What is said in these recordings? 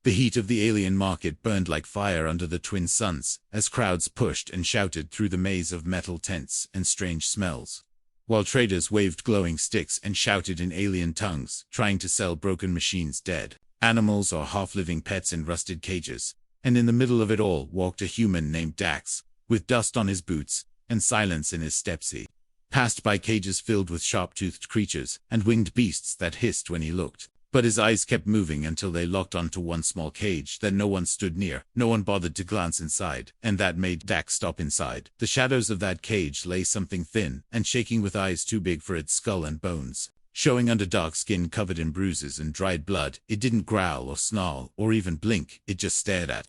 The heat of the alien market burned like fire under the twin suns, as crowds pushed and shouted through the maze of metal tents and strange smells, while traders waved glowing sticks and shouted in alien tongues, trying to sell broken machines, dead animals or half-living pets in rusted cages. And in the middle of it all walked a human named Dax, with dust on his boots and silence in his steps. He passed by cages filled with sharp-toothed creatures and winged beasts that hissed when he looked. But his eyes kept moving until they locked onto one small cage that no one stood near. No one bothered to glance inside, and that made Dax stop inside. The shadows of that cage lay something thin and shaking, with eyes too big for its skull and bones, showing under dark skin covered in bruises and dried blood. It didn't growl or snarl or even blink, it just stared at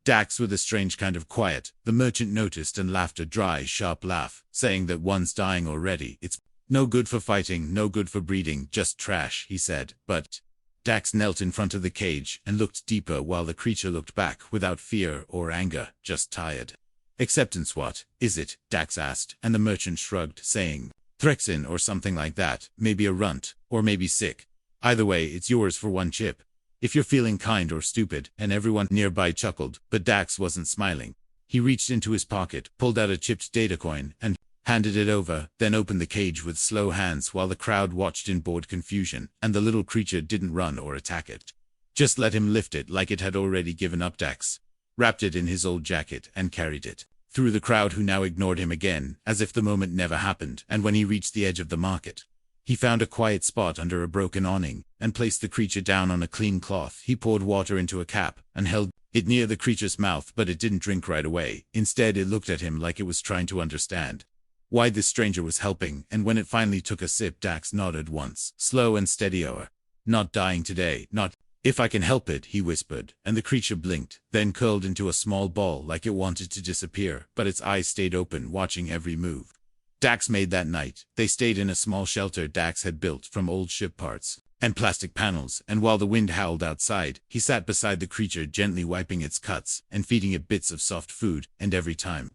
Dax with a strange kind of quiet. The merchant noticed and laughed a dry, sharp laugh, saying that one's dying already. It's no good for fighting, no good for breeding, just trash, he said. But Dax knelt in front of the cage and looked deeper while the creature looked back without fear or anger, just tired. Acceptance, what is it? Dax asked, and the merchant shrugged, saying, Threxin or something like that, maybe a runt, or maybe sick. Either way, it's yours for one chip, if you're feeling kind or stupid. And everyone nearby chuckled, but Dax wasn't smiling. He reached into his pocket, pulled out a chipped data coin, and handed it over, then opened the cage with slow hands while the crowd watched in bored confusion, and the little creature didn't run or attack it. Just let him lift it like it had already given up. Dax wrapped it in his old jacket and carried it through the crowd, who now ignored him again, as if the moment never happened. And when he reached the edge of the market, he found a quiet spot under a broken awning, and placed the creature down on a clean cloth. He poured water into a cap, and held it near the creature's mouth, but it didn't drink right away. Instead, it looked at him like it was trying to understand why this stranger was helping, and when it finally took a sip, Dax nodded once, slow and steady. "Oh, not dying today, not if I can help it," he whispered, and the creature blinked, then curled into a small ball like it wanted to disappear, but its eyes stayed open, watching every move Dax made that night. They stayed in a small shelter Dax had built from old ship parts and plastic panels, and while the wind howled outside, he sat beside the creature, gently wiping its cuts and feeding it bits of soft food. And every time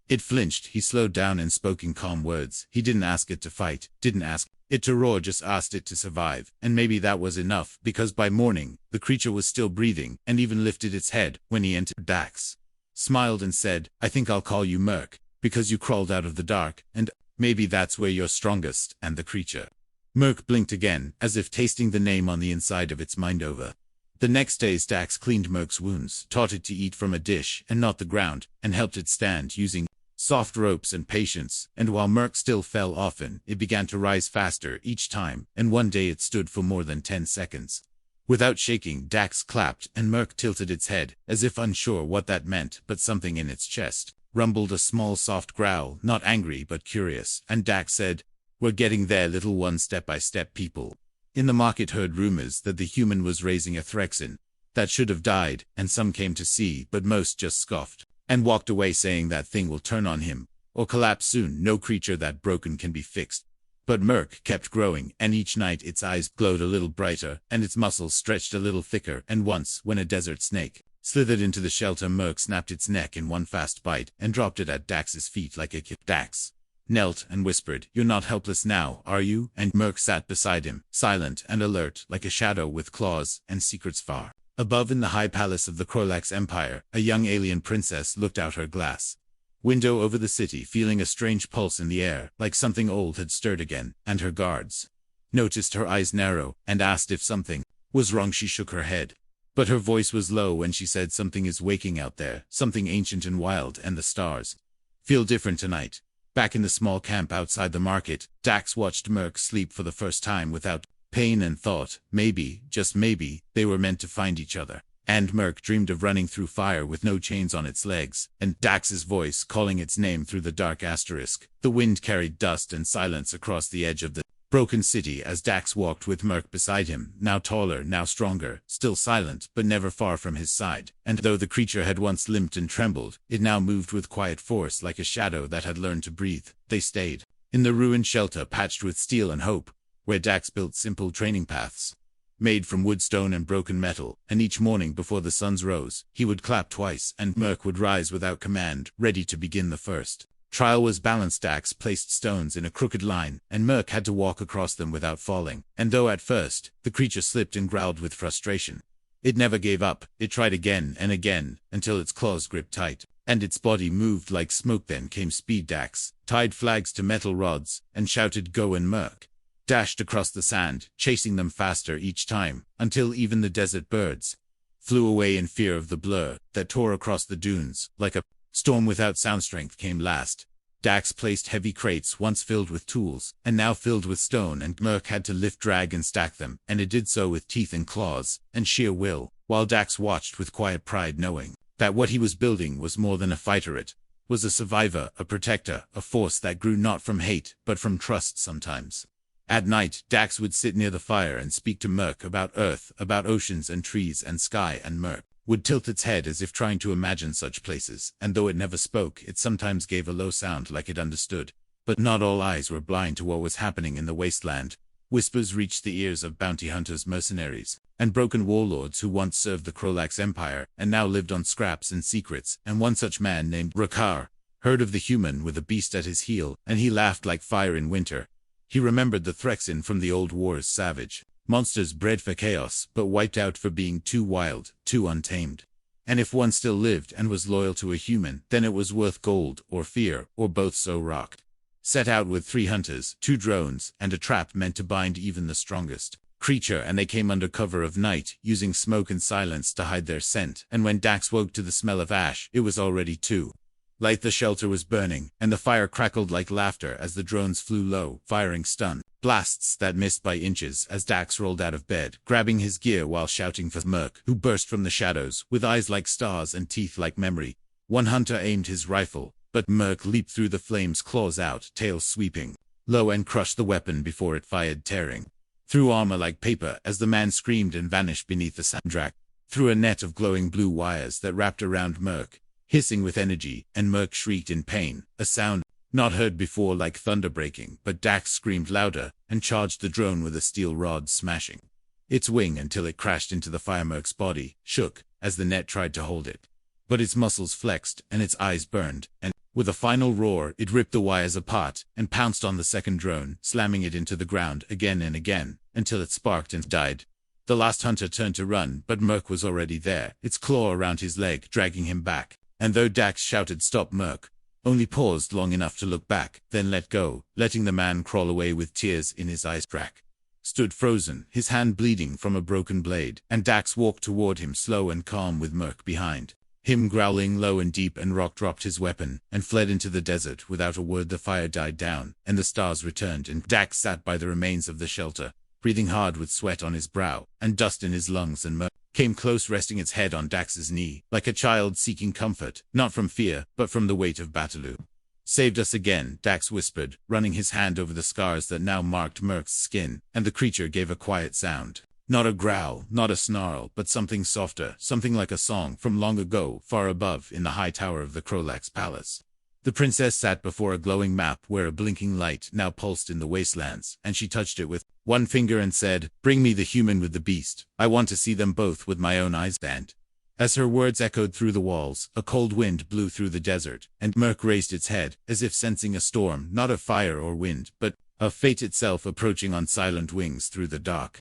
it flinched, he slowed down and spoke in calm words. He didn't ask it to fight, didn't ask it to roar, just asked it to survive. And maybe that was enough, because by morning, the creature was still breathing, and even lifted its head when he entered. Dax smiled and said, "I think I'll call you Merc, because you crawled out of the dark, and maybe that's where you're strongest." And the creature, Merc, blinked again, as if tasting the name on the inside of its mind over. The next days, Dax cleaned Merc's wounds, taught it to eat from a dish and not the ground, and helped it stand using soft ropes and patience. And while Merc still fell often, it began to rise faster each time, and one day it stood for more than 10 seconds without shaking. Dax clapped, and Merc tilted its head, as if unsure what that meant, but something in its chest rumbled a small soft growl, not angry but curious. And Dax said, "We're getting there, little one, step by step." People in the market heard rumors that the human was raising a Threxin that should have died, and some came to see, but most just scoffed and walked away, saying that thing will turn on him or collapse soon. No creature that broken can be fixed. But Merc kept growing, and each night its eyes glowed a little brighter, and its muscles stretched a little thicker. And once, when a desert snake slithered into the shelter, Merc snapped its neck in one fast bite and dropped it at Dax's feet like a kid. Dax knelt and whispered, "You're not helpless now, are you?" And Merc sat beside him, silent and alert, like a shadow with claws and secrets far above. In the high palace of the Krolax Empire, a young alien princess looked out her glass window over the city, feeling a strange pulse in the air, like something old had stirred again. And her guards noticed her eyes narrow and asked if something was wrong. She shook her head, but her voice was low when she said, "Something is waking out there, something ancient and wild, and the stars feel different tonight." Back in the small camp outside the market, Dax watched Merc sleep for the first time without pain, and thought, maybe, just maybe, they were meant to find each other. And Merc dreamed of running through fire with no chains on its legs, and Dax's voice calling its name through the dark asterisk. The wind carried dust and silence across the edge of the broken city as Dax walked with Merc beside him, now taller, now stronger, still silent, but never far from his side. And though the creature had once limped and trembled, it now moved with quiet force, like a shadow that had learned to breathe. They stayed in the ruined shelter patched with steel and hope, where Dax built simple training paths made from wood, stone, and broken metal, and each morning before the suns rose, he would clap twice, and Merc would rise without command, ready to begin the first trial. Was balanced. Dax placed stones in a crooked line, and Merc had to walk across them without falling, and though at first the creature slipped and growled with frustration, It never gave up. It tried again and again, until its claws gripped tight, and its body moved like smoke. Then came Speed. Dax tied flags to metal rods, and shouted, "Go!" and Merc dashed across the sand, chasing them faster each time, until even the desert birds flew away in fear of the blur that tore across the dunes. Like a storm without sound, strength came last. Dax placed heavy crates, once filled with tools, and now filled with stone, and Merc had to lift, drag, and stack them, and it did so with teeth and claws, and sheer will, while Dax watched with quiet pride, knowing that what he was building was more than a fighter. It was a survivor, a protector, a force that grew not from hate, but from trust. Sometimes at night, Dax would sit near the fire and speak to Merc about Earth, about oceans and trees and sky, and Merc would tilt its head as if trying to imagine such places, and though it never spoke, it sometimes gave a low sound like it understood. But not all eyes were blind to what was happening in the wasteland. Whispers reached the ears of bounty hunters, mercenaries, and broken warlords who once served the Krolax Empire and now lived on scraps and secrets, and one such man named Rakar heard of the human with a beast at his heel, and he laughed like fire in winter. He remembered the Threxin from the old wars, savage monsters bred for chaos, but wiped out for being too wild, too untamed. And if one still lived and was loyal to a human, then it was worth gold, or fear, or both. So Rock set out with 3 hunters, 2 drones, and a trap meant to bind even the strongest creature, and they came under cover of night, using smoke and silence to hide their scent. And when Dax woke to the smell of ash, it was already too late. The shelter was burning, and the fire crackled like laughter as the drones flew low, firing stun blasts that missed by inches as Dax rolled out of bed, grabbing his gear while shouting for Merc, who burst from the shadows, with eyes like stars and teeth like memory. One hunter aimed his rifle, but Merc leaped through the flames, claws out, tail sweeping low, and crushed the weapon before it fired, tearing through armor like paper as the man screamed and vanished beneath the sandrak, through a net of glowing blue wires that wrapped around Merc, hissing with energy, and Merc shrieked in pain, a sound not heard before, like thunder breaking. But Dax screamed louder and charged the drone with a steel rod, smashing its wing until it crashed into the fire. Merc's body shook as the net tried to hold it, but its muscles flexed and its eyes burned, and with a final roar, it ripped the wires apart and pounced on the second drone, slamming it into the ground again and again until it sparked and died. The last hunter turned to run, but Merc was already there, its claw around his leg, dragging him back. And though Dax shouted, "Stop!" Merc only paused long enough to look back, then let go, letting the man crawl away with tears in his eyes. Drac stood frozen, his hand bleeding from a broken blade, and Dax walked toward him, slow and calm, with Merc behind him growling low and deep, and Rock dropped his weapon and fled into the desert without a word. The fire died down, and the stars returned, and Dax sat by the remains of the shelter, breathing hard with sweat on his brow and dust in his lungs, and Merc came close, resting its head on Dax's knee, like a child seeking comfort, not from fear, but from the weight of Bataloo. "Saved us again," Dax whispered, running his hand over the scars that now marked Merc's skin, and the creature gave a quiet sound. Not a growl, not a snarl, but something softer, something like a song from long ago, far above in the high tower of the Krolax Palace. The princess sat before a glowing map where a blinking light now pulsed in the wastelands, and she touched it with one finger and said, "Bring me the human with the beast. I want to see them both with my own eyes." And as her words echoed through the walls, a cold wind blew through the desert, and Merc raised its head, as if sensing a storm, not of fire or wind, but of fate itself approaching on silent wings through the dark.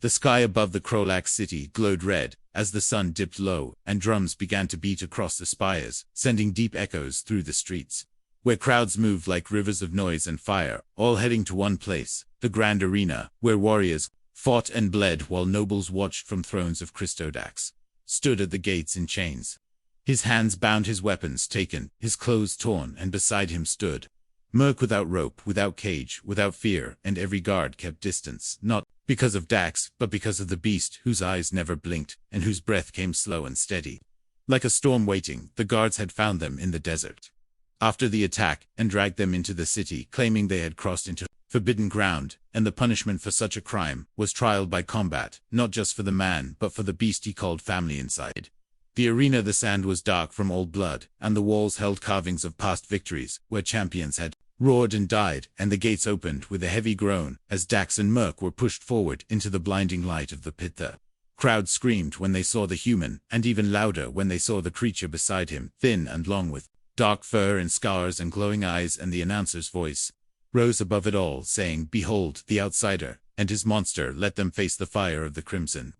The sky above the Krolax city glowed red as the sun dipped low, and drums began to beat across the spires, sending deep echoes through the streets, where crowds moved like rivers of noise and fire, all heading to one place, the grand arena, where warriors fought and bled while nobles watched from thrones of Christo. Dax stood at the gates in chains, his hands bound, his weapons taken, his clothes torn, and beside him stood Merc, without rope, without cage, without fear, and every guard kept distance, not because of Dax, but because of the beast whose eyes never blinked, and whose breath came slow and steady. Like a storm waiting, the guards had found them in the desert after the attack, and dragged them into the city, claiming they had crossed into forbidden ground, and the punishment for such a crime was trial by combat, not just for the man, but for the beast he called family inside. The arena, the sand was dark from old blood, and the walls held carvings of past victories, where champions had roared and died, and the gates opened with a heavy groan as Dax and Merc were pushed forward into the blinding light of the pit. The crowd screamed when they saw the human, and even louder when they saw the creature beside him, thin and long, with dark fur and scars and glowing eyes, and the announcer's voice rose above it all, saying, "Behold, the outsider and his monster, let them face the fire of the crimson."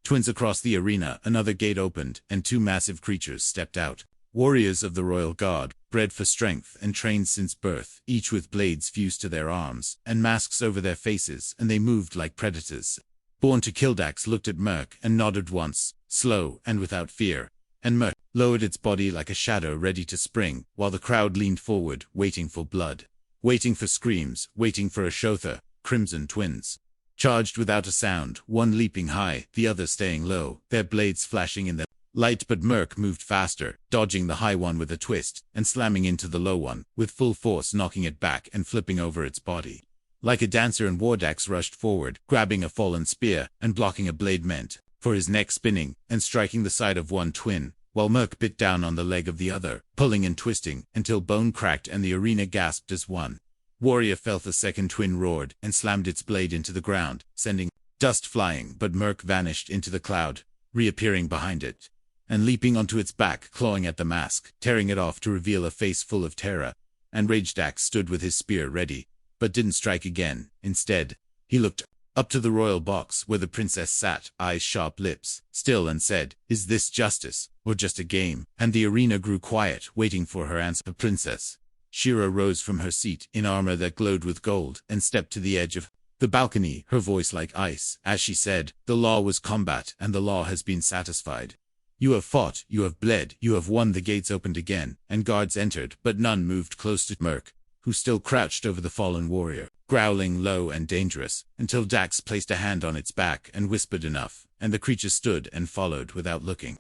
Twins across the arena, another gate opened, and two massive creatures stepped out. Warriors of the royal guard, bred for strength and trained since birth, each with blades fused to their arms, and masks over their faces, and they moved like predators. Born to kill. Dax looked at Merc and nodded once, slow and without fear, and Merc lowered its body like a shadow ready to spring, while the crowd leaned forward, waiting for blood. Waiting for screams, waiting for a Shotha. Crimson twins charged without a sound, one leaping high, the other staying low, their blades flashing in the light. But Merc moved faster, dodging the high one with a twist, and slamming into the low one, with full force, knocking it back and flipping over its body. Like a dancer and Dax rushed forward, grabbing a fallen spear, and blocking a blade meant for his neck, spinning, and striking the side of one twin, while Merc bit down on the leg of the other, pulling and twisting, until bone cracked and the arena gasped as one. Warrior felt the second twin roared, and slammed its blade into the ground, sending dust flying. But Merc vanished into the cloud, reappearing behind it, and leaping onto its back, clawing at the mask, tearing it off to reveal a face full of terror. And Rage. Dax stood with his spear ready, but didn't strike again. Instead, he looked up to the royal box where the princess sat, eyes sharp, lips still, and said, "Is this justice, or just a game?" And the arena grew quiet, waiting for her answer. Princess Shira rose from her seat, in armor that glowed with gold, and stepped to the edge of the balcony, her voice like ice, as she said, "The law was combat, and the law has been satisfied. You have fought, you have bled, you have won." The gates opened again, and guards entered, but none moved close to Merc, who still crouched over the fallen warrior, growling low and dangerous, until Dax placed a hand on its back and whispered enough, and the creature stood and followed without looking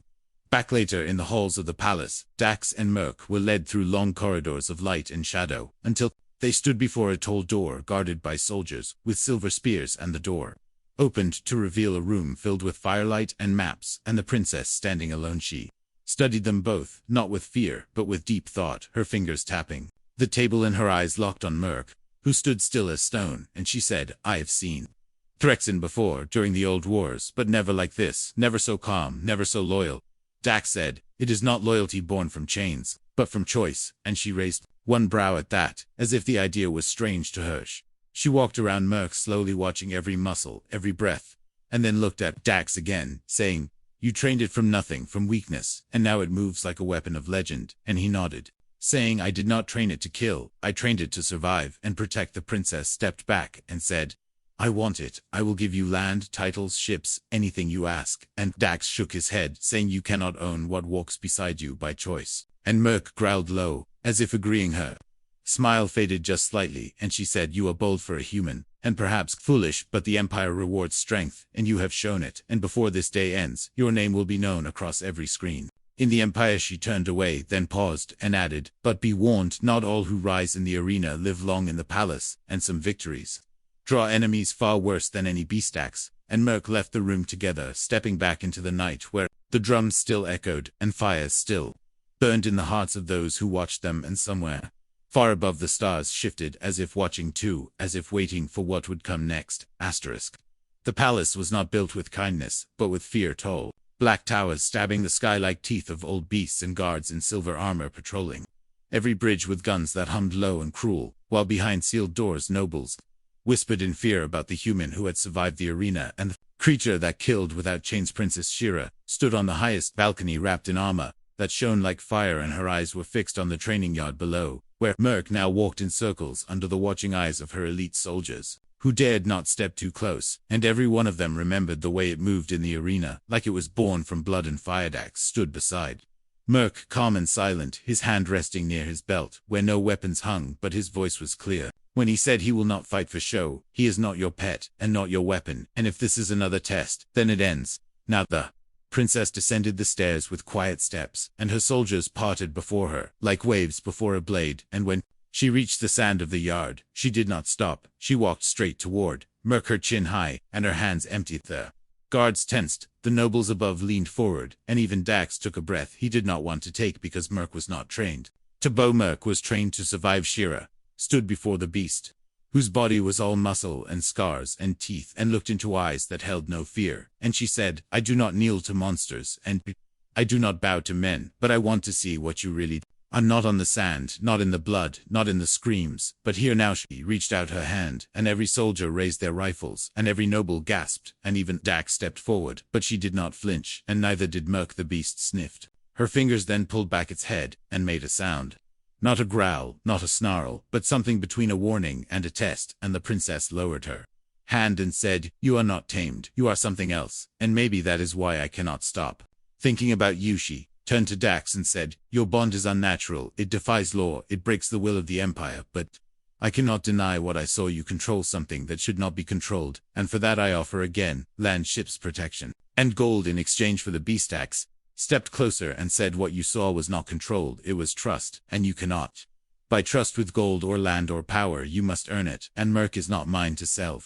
back. Later, in the halls of the palace, Dax and Merc were led through long corridors of light and shadow, until they stood before a tall door guarded by soldiers with silver spears, and the door opened to reveal a room filled with firelight and maps, and the princess standing alone. She studied them both, not with fear, but with deep thought, her fingers tapping the table, and her eyes locked on Merc, who stood still as stone, and she said, "I have seen Threxen before, during the old wars, but never like this, never so calm, never so loyal." Dax said, "It is not loyalty born from chains, but from choice," and she raised one brow at that, as if the idea was strange to her. She walked around Merc, slowly watching every muscle, every breath, and then looked at Dax again, saying, "You trained it from nothing, from weakness, and now it moves like a weapon of legend." And he nodded, saying, "I did not train it to kill, I trained it to survive and protect." The princess stepped back and said, "I want it. I will give you land, titles, ships, anything you ask." And Dax shook his head, saying, "You cannot own what walks beside you by choice." And Merc growled low, as if agreeing. Her smile faded just slightly, and she said, "You are bold for a human, and perhaps foolish, but the Empire rewards strength, and you have shown it, and before this day ends, your name will be known across every screen in the Empire." She turned away, then paused, and added, "But be warned, not all who rise in the arena live long in the palace, and some victories draw enemies far worse than any beast." Dax and Merc left the room together, stepping back into the night where the drums still echoed, and fires still burned in the hearts of those who watched them, and somewhere far above the stars shifted, as if watching too, as if waiting for what would come next. The palace was not built with kindness, but with fear. Tall black towers stabbing the sky like teeth of old beasts, and guards in silver armor patrolling every bridge with guns that hummed low and cruel, while behind sealed doors nobles whispered in fear about the human who had survived the arena and the creature that killed without chains. Princess Shira stood on the highest balcony, wrapped in armor that shone like fire, and her eyes were fixed on the training yard below, where Merc now walked in circles under the watching eyes of her elite soldiers, who dared not step too close, and every one of them remembered the way it moved in the arena, like it was born from blood and fire. Dax stood beside Merc, calm and silent, his hand resting near his belt, where no weapons hung, but his voice was clear when he said, "He will not fight for show. He is not your pet, and not your weapon, and if this is another test, then it ends now." The princess descended the stairs with quiet steps, and her soldiers parted before her, like waves before a blade, and when she reached the sand of the yard, she did not stop. She walked straight toward Merc, her chin high, and her hands empty. The guards tensed, the nobles above leaned forward, and even Dax took a breath he did not want to take, because Merc was not trained to bow. Merc was trained to survive. Shira stood before the beast, whose body was all muscle and scars and teeth, and looked into eyes that held no fear, and she said, "I do not kneel to monsters, and I do not bow to men, but I want to see what you really I'm not on the sand, not in the blood, not in the screams, but here now. She reached out her hand, and every soldier raised their rifles, and every noble gasped, and even Dax stepped forward, but she did not flinch, and neither did Merc. The beast sniffed. Her fingers then pulled back its head, and made a sound. Not a growl, not a snarl, but something between a warning and a test, and the princess lowered her hand and said, "You are not tamed, you are something else, and maybe that is why I cannot stop thinking about you." She turned to Dax and said, "Your bond is unnatural, it defies law, it breaks the will of the Empire, but I cannot deny what I saw. You control something that should not be controlled, and for that I offer again, land, ships, protection, and gold in exchange for the beast." Dax stepped closer and said, "What you saw was not controlled, it was trust, and you cannot buy trust with gold or land or power. You must earn it, and Merc is not mine to sell."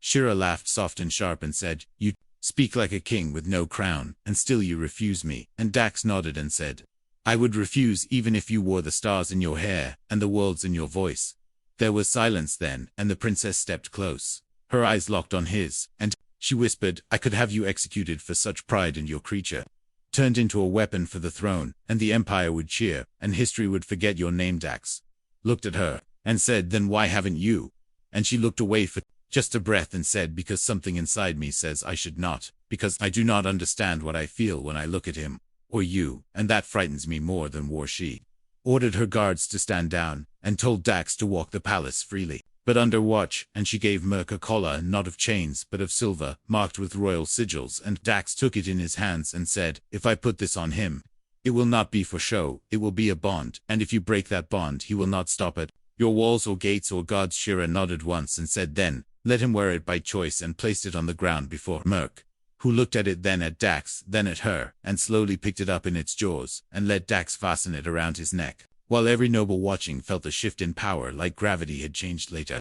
Shira laughed soft and sharp and said, "You speak like a king with no crown, and still you refuse me." And Dax nodded and said, "I would refuse even if you wore the stars in your hair, and the worlds in your voice." There was silence then, and the princess stepped close. Her eyes locked on his, and she whispered, "I could have you executed for such pride, and your creature turned into a weapon for the throne, and the Empire would cheer, and history would forget your name." Dax looked at her, and said, "Then why haven't you?" And she looked away for just a breath and said, "Because something inside me says I should not, because I do not understand what I feel when I look at him, or you, and that frightens me more than war." She ordered her guards to stand down, and told Dax to walk the palace freely, but under watch, and she gave Merc a collar not of chains but of silver, marked with royal sigils, and Dax took it in his hands and said, "If I put this on him, it will not be for show, it will be a bond, and if you break that bond he will not stop at your walls or gates or gods." Shira nodded once and said, "Then let him wear it by choice," and placed it on the ground before Merc, who looked at it, then at Dax, then at her, and slowly picked it up in its jaws, and let Dax fasten it around his neck, while every noble watching felt a shift in power like gravity had changed. Later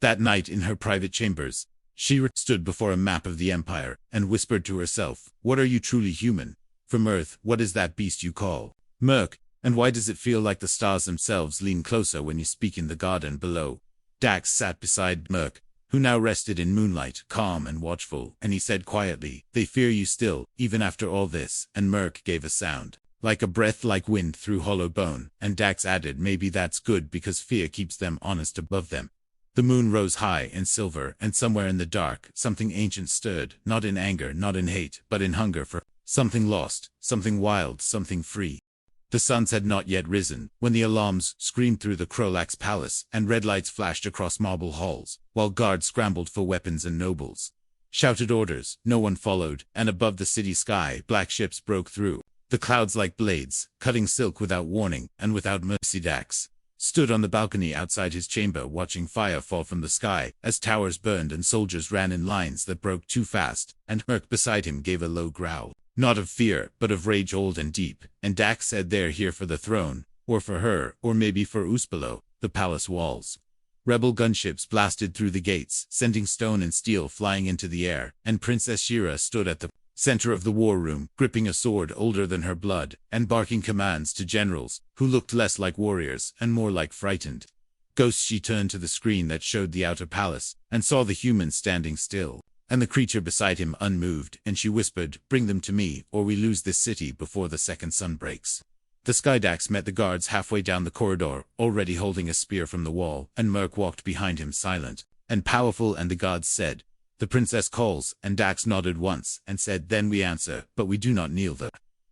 that night in her private chambers, she stood before a map of the Empire, and whispered to herself, "What are you truly human? From Earth, what is that beast you call Merc? And why does it feel like the stars themselves lean closer when you speak in the garden below?" Dax sat beside Merc, who now rested in moonlight, calm and watchful, and he said quietly, "They fear you still, even after all this." And Merc gave a sound like a breath, like wind through hollow bone, and Dax added, "Maybe that's good, because fear keeps them honest above them." The moon rose high and silver, and somewhere in the dark, something ancient stirred, not in anger, not in hate, but in hunger for something lost, something wild, something free. The suns had not yet risen, when the alarms screamed through the Krolak's palace, and red lights flashed across marble halls, while guards scrambled for weapons and nobles shouted orders. No one followed, and above the city sky, black ships broke through the clouds like blades, cutting silk without warning, and without mercy. Dax stood on the balcony outside his chamber, watching fire fall from the sky, as towers burned and soldiers ran in lines that broke too fast, and Merc beside him gave a low growl. Not of fear, but of rage old and deep, and Dax said, "They're here for the throne, or for her, or maybe for Uspelo." The palace walls. Rebel gunships blasted through the gates, sending stone and steel flying into the air, and Princess Shira stood at the center of the war room, gripping a sword older than her blood, and barking commands to generals, who looked less like warriors, and more like frightened ghosts. She turned to the screen that showed the outer palace, and saw the human standing still, and the creature beside him unmoved, and she whispered, "Bring them to me, or we lose this city before the second sun breaks." The Skydax met the guards halfway down the corridor, already holding a spear from the wall, and Merc walked behind him silent and powerful, and the guards said, "The princess calls," and Dax nodded once, and said, "Then we answer, but we do not kneel." The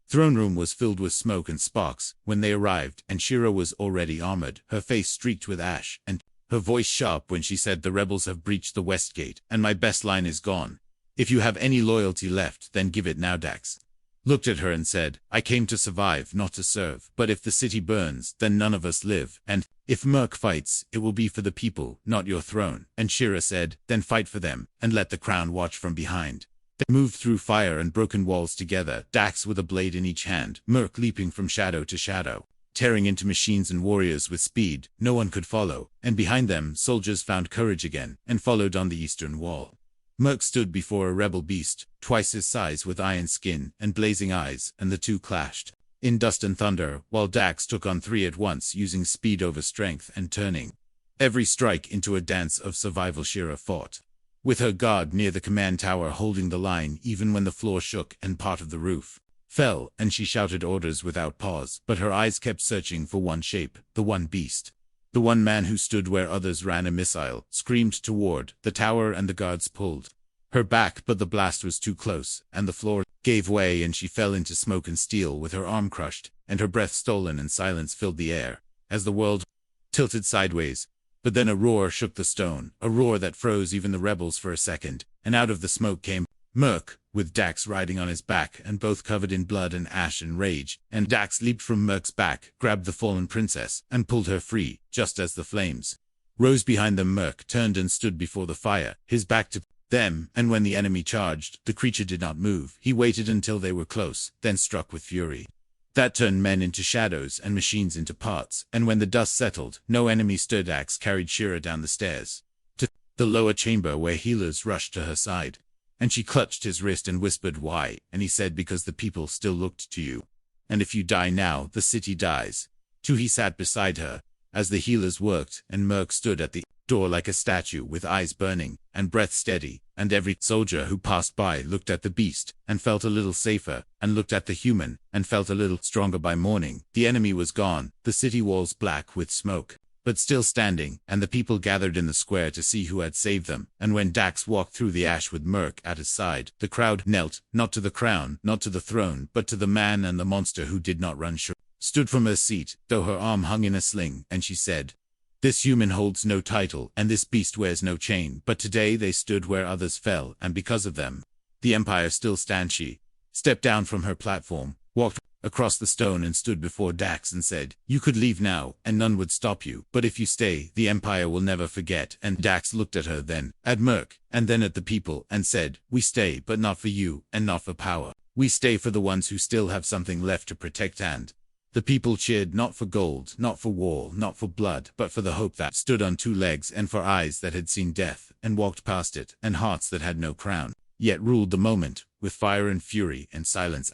throne room was filled with smoke and sparks when they arrived, and Shira was already armored, her face streaked with ash, and her voice sharp when she said, "The rebels have breached the west gate, and my best line is gone. If you have any loyalty left, then give it now." Dax looked at her and said, "I came to survive, not to serve. But if the city burns, then none of us live, and if Merc fights, it will be for the people, not your throne." And Shira said, "Then fight for them, and let the crown watch from behind." They moved through fire and broken walls together, Dax with a blade in each hand, Merc leaping from shadow to shadow, tearing into machines and warriors with speed no one could follow, and behind them soldiers found courage again, and followed on the eastern wall. Merc stood before a rebel beast, twice his size, with iron skin and blazing eyes, and the two clashed in dust and thunder, while Dax took on three at once, using speed over strength and turning every strike into a dance of survival. Shira fought with her guard near the command tower, holding the line even when the floor shook and part of the roof fell, and she shouted orders without pause, but her eyes kept searching for one shape, the one beast. The one man who stood where others ran. A missile screamed toward the tower, and the guards pulled her back, but the blast was too close, and the floor gave way, and she fell into smoke and steel with her arm crushed, and her breath stolen, and silence filled the air, as the world tilted sideways. But then a roar shook the stone, a roar that froze even the rebels for a second, and out of the smoke came Merc, with Dax riding on his back, and both covered in blood and ash and rage, and Dax leaped from Merc's back, grabbed the fallen princess, and pulled her free, just as the flames rose behind them. Merc turned and stood before the fire, his back to them, and when the enemy charged, the creature did not move. He waited until they were close, then struck with fury. That turned men into shadows and machines into parts, and when the dust settled, no enemy stood. Dax carried Shira down the stairs to the lower chamber where healers rushed to her side. And she clutched his wrist and whispered, "Why?" And he said, "Because the people still looked to you. And if you die now, the city dies." Too, he sat beside her as the healers worked, and Merc stood at the door like a statue, with eyes burning and breath steady, and every soldier who passed by looked at the beast and felt a little safer, and looked at the human and felt a little stronger. By morning, the enemy was gone, the city walls black with smoke, but still standing, and the people gathered in the square to see who had saved them. And when Dax walked through the ash with Merc at his side, the crowd knelt, not to the crown, not to the throne, but to the man and the monster who did not run. Shira stood from her seat, though her arm hung in a sling, and she said, "This human holds no title, and this beast wears no chain, but today they stood where others fell, and because of them, the Empire still stands." She stepped down from her platform, walked across the stone, and stood before Dax and said, "You could leave now, and none would stop you, but if you stay, the Empire will never forget." And Dax looked at her, then at Merc, and then at the people, and said, "We stay, but not for you, and not for power. We stay for the ones who still have something left to protect." And the people cheered, not for gold, not for war, not for blood, but for the hope that stood on two legs, and for eyes that had seen death, and walked past it, and hearts that had no crown, yet ruled the moment, with fire and fury and silence.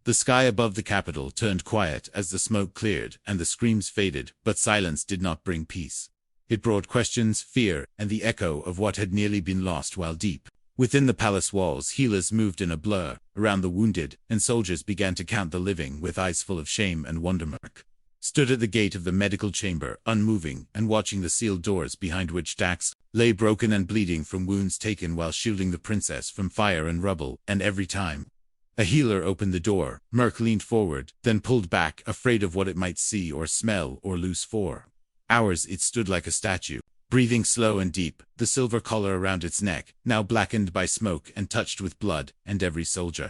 The sky above the capital turned quiet as the smoke cleared, and the screams faded, but silence did not bring peace. It brought questions, fear, and the echo of what had nearly been lost. While deep within the palace walls, healers moved in a blur around the wounded, and soldiers began to count the living with eyes full of shame and wonder. Merc stood at the gate of the medical chamber, unmoving, and watching the sealed doors behind which Dax lay broken and bleeding from wounds taken while shielding the princess from fire and rubble. And every time a healer opened the door, Merc leaned forward, then pulled back, afraid of what it might see or smell or lose. For hours it stood like a statue, breathing slow and deep, the silver collar around its neck now blackened by smoke and touched with blood, and every soldier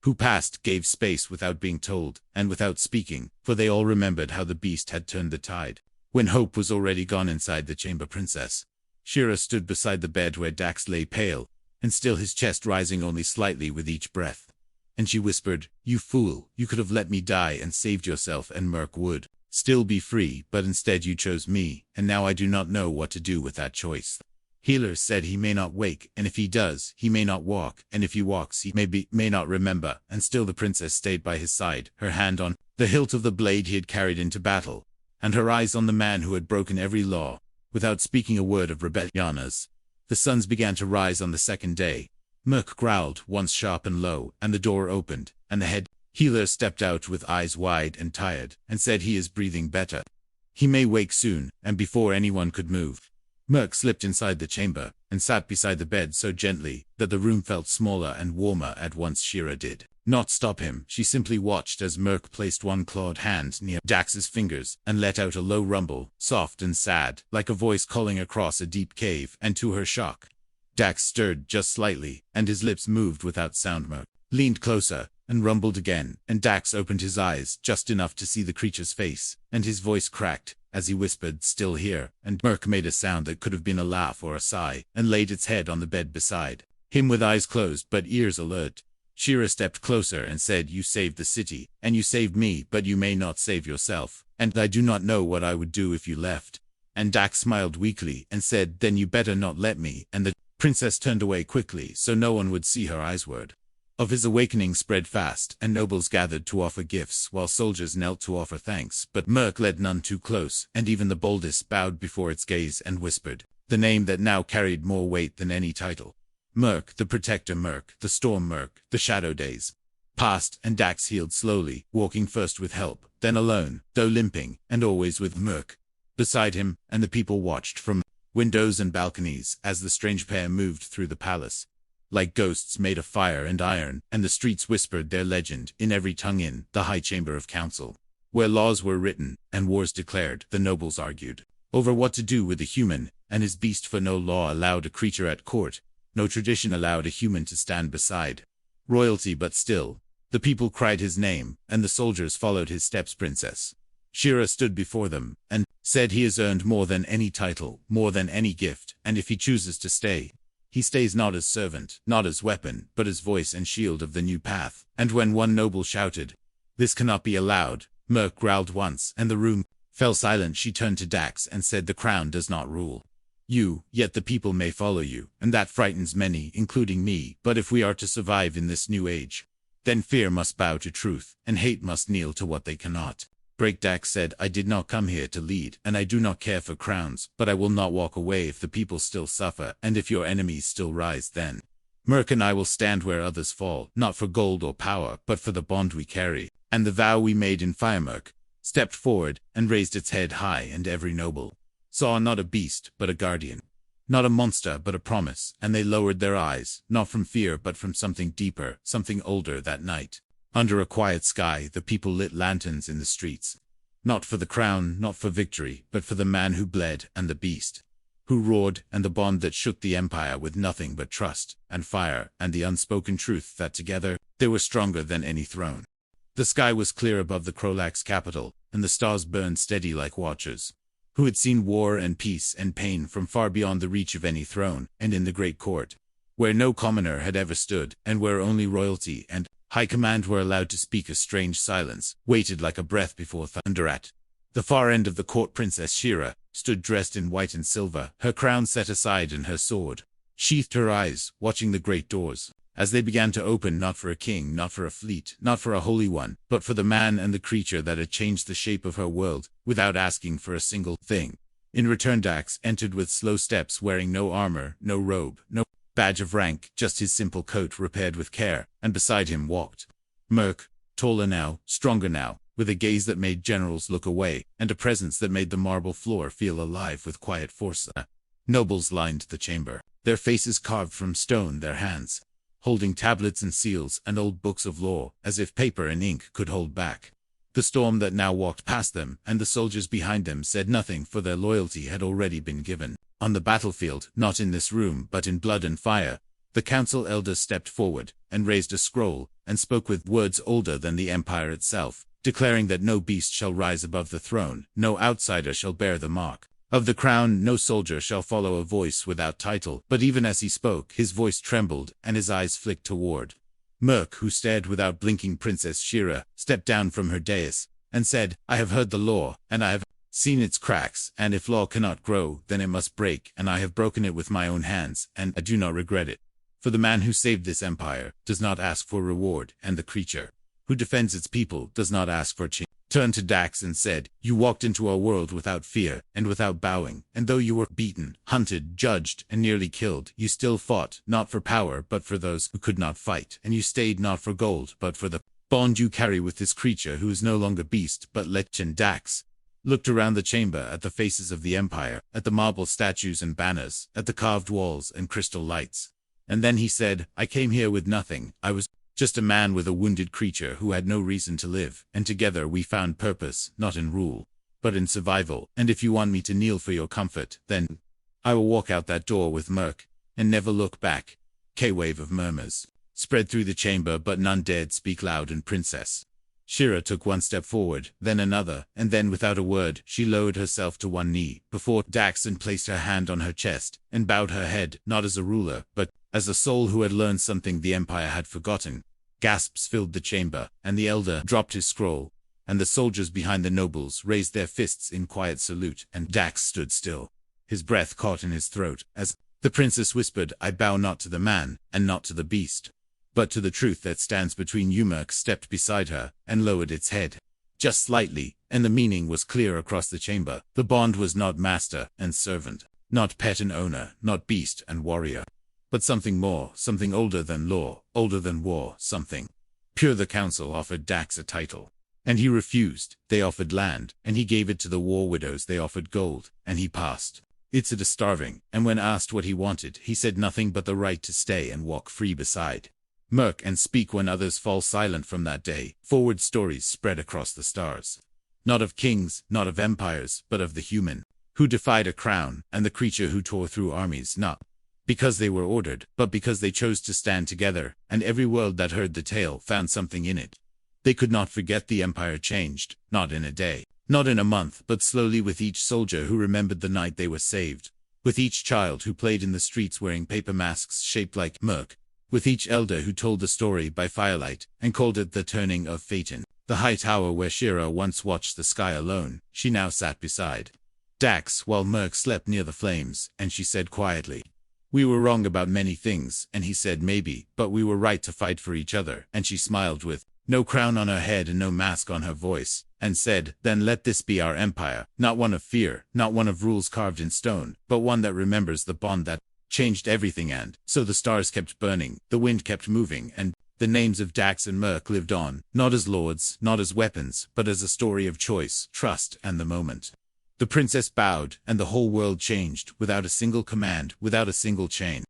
who passed gave space without being told, and without speaking, for they all remembered how the beast had turned the tide. When hope was already gone inside the chamber, Princess Shira stood beside the bed where Dax lay, pale and still, his chest rising only slightly with each breath. And she whispered, "You fool, you could have let me die and saved yourself, and Merc would still be free, but instead you chose me, and now I do not know what to do with that choice." Healer said, "He may not wake, and if he does, he may not walk, and if he walks, he may not remember." And still the princess stayed by his side, her hand on the hilt of the blade he had carried into battle, and her eyes on the man who had broken every law, without speaking a word of rebellion. As the suns began to rise on the second day, Merc growled once sharp and low, and the door opened, and the head healer stepped out with eyes wide and tired, and said, "He is breathing better. He may wake soon." And before anyone could move, Merc slipped inside the chamber, and sat beside the bed so gently that the room felt smaller and warmer at once. Shira did not stop him. She simply watched as Merc placed one clawed hand near Dax's fingers, and let out a low rumble, soft and sad, like a voice calling across a deep cave. And to her shock, Dax stirred just slightly, and his lips moved without sound. Merc leaned closer, and rumbled again, and Dax opened his eyes just enough to see the creature's face, and his voice cracked as he whispered, "Still here." And Merc made a sound that could have been a laugh or a sigh, and laid its head on the bed beside him with eyes closed but ears alert. Shira stepped closer and said, "You saved the city, and you saved me, but you may not save yourself, and I do not know what I would do if you left." And Dax smiled weakly and said, "Then you better not let me." And the princess turned away quickly so no one would see her eyes. Word of his awakening spread fast, and nobles gathered to offer gifts, while soldiers knelt to offer thanks. But Merc led none too close, and even the boldest bowed before its gaze and whispered the name that now carried more weight than any title: Merc, the protector, Merc, the storm, Merc, the shadow days passed, and Dax healed slowly, walking first with help, then alone, though limping, and always with Merc beside him, and the people watched from windows and balconies as the strange pair moved through the palace, like ghosts made of fire and iron, and the streets whispered their legend in every tongue. In the high chamber of council, where laws were written and wars declared, the nobles argued over what to do with the human and his beast, for no law allowed a creature at court, no tradition allowed a human to stand beside royalty. But still, the people cried his name, and the soldiers followed his steps. Princess Shira stood before them, and said, he has earned more than any title, more than any gift, and if he chooses to stay, he stays, not as servant, not as weapon, but as voice and shield of the new path. And when one noble shouted, "This cannot be allowed," Merc growled once, and the room fell silent. She turned to Dax and said, "The crown does not rule you, yet the people may follow you, and that frightens many, including me. But if we are to survive in this new age, then fear must bow to truth, and hate must kneel to what they cannot break." Dax said, "I did not come here to lead, and I do not care for crowns, but I will not walk away if the people still suffer, and if your enemies still rise. Then Merc and I will stand where others fall, not for gold or power, but for the bond we carry, and the vow we made in fire." Merc stepped forward and raised its head high, and every noble saw not a beast, but a guardian, not a monster, but a promise, and they lowered their eyes, not from fear, but from something deeper, something older. That night, under a quiet sky, the people lit lanterns in the streets, not for the crown, not for victory, but for the man who bled, and the beast who roared, and the bond that shook the empire with nothing but trust and fire, and the unspoken truth that together they were stronger than any throne. The sky was clear above the Krolak's capital, and the stars burned steady like watchers who had seen war and peace and pain from far beyond the reach of any throne. And in the great court, where no commoner had ever stood, and where only royalty and high command were allowed to speak, a strange silence waited like a breath before thunder. At the far end of the court, Princess Shira stood dressed in white and silver, her crown set aside and her sword sheathed, her eyes watching the great doors as they began to open, not for a king, not for a fleet, not for a holy one, but for the man and the creature that had changed the shape of her world without asking for a single thing. In return, Dax entered with slow steps, wearing no armor, no robe, no badge of rank, just his simple coat repaired with care, and beside him walked Merc, taller now, stronger now, with a gaze that made generals look away, and a presence that made the marble floor feel alive with quiet force. Nobles lined the chamber, their faces carved from stone, their hands holding tablets and seals and old books of law, as if paper and ink could hold back the storm that now walked past them. And the soldiers behind them said nothing, for their loyalty had already been given on the battlefield, not in this room, but in blood and fire. The council elder stepped forward and raised a scroll and spoke with words older than the empire itself, declaring that no beast shall rise above the throne, no outsider shall bear the mark of the crown, no soldier shall follow a voice without title. But even as he spoke, his voice trembled and his eyes flicked toward Merc, who stared without blinking. Princess Shira stepped down from her dais and said, "I have heard the law, and I have seen its cracks, and if law cannot grow, then it must break, and I have broken it with my own hands, and I do not regret it. For the man who saved this empire does not ask for reward, and the creature who defends its people does not ask for change." Turned to Dax and said, "You walked into our world without fear and without bowing, and though you were beaten, hunted, judged, and nearly killed, you still fought, not for power but for those who could not fight, and you stayed not for gold but for the bond you carry with this creature who is no longer beast but Lech." And Dax looked around the chamber at the faces of the empire, at the marble statues and banners, at the carved walls and crystal lights. And then he said, "I came here with nothing. I was just a man with a wounded creature who had no reason to live, and together we found purpose, not in rule, but in survival. And if you want me to kneel for your comfort, then I will walk out that door with Merc, and never look back." Wave of murmurs spread through the chamber, but none dared speak loud, and Princess Shira took one step forward, then another, and then without a word, she lowered herself to one knee before Dax and placed her hand on her chest, and bowed her head, not as a ruler, but as a soul who had learned something the empire had forgotten. Gasps filled the chamber, and the elder dropped his scroll, and the soldiers behind the nobles raised their fists in quiet salute, and Dax stood still, his breath caught in his throat, as the princess whispered, "I bow not to the man, and not to the beast, but to the truth that stands between you." Merc stepped beside her, and lowered its head just slightly, and the meaning was clear across the chamber. The bond was not master and servant, not pet and owner, not beast and warrior, but something more, something older than law, older than war, something Pure the council offered Dax a title, and he refused. They offered land, and he gave it to the war widows. They offered gold, and he passed it to the starving, and when asked what he wanted, he said nothing but the right to stay and walk free beside Merc and speak when others fall silent. From that day forward, stories spread across the stars. Not of kings, not of empires, but of the human who defied a crown, and the creature who tore through armies, not because they were ordered, but because they chose to stand together, and every world that heard the tale found something in it. They could not forget. The empire changed, not in a day, not in a month, but slowly, with each soldier who remembered the night they were saved, with each child who played in the streets wearing paper masks shaped like Merc, with each elder who told the story by firelight and called it the turning of Phaeton. The high tower where Shira once watched the sky alone, she now sat beside Dax while Merc slept near the flames, and she said quietly, "We were wrong about many things," and he said, "Maybe, but we were right to fight for each other." And she smiled with no crown on her head and no mask on her voice, and said, "Then let this be our empire, not one of fear, not one of rules carved in stone, but one that remembers the bond that changed everything." And so the stars kept burning, the wind kept moving, and the names of Dax and Merc lived on, not as lords, not as weapons, but as a story of choice, trust, and the moment. The princess bowed, and the whole world changed, without a single command, without a single chain.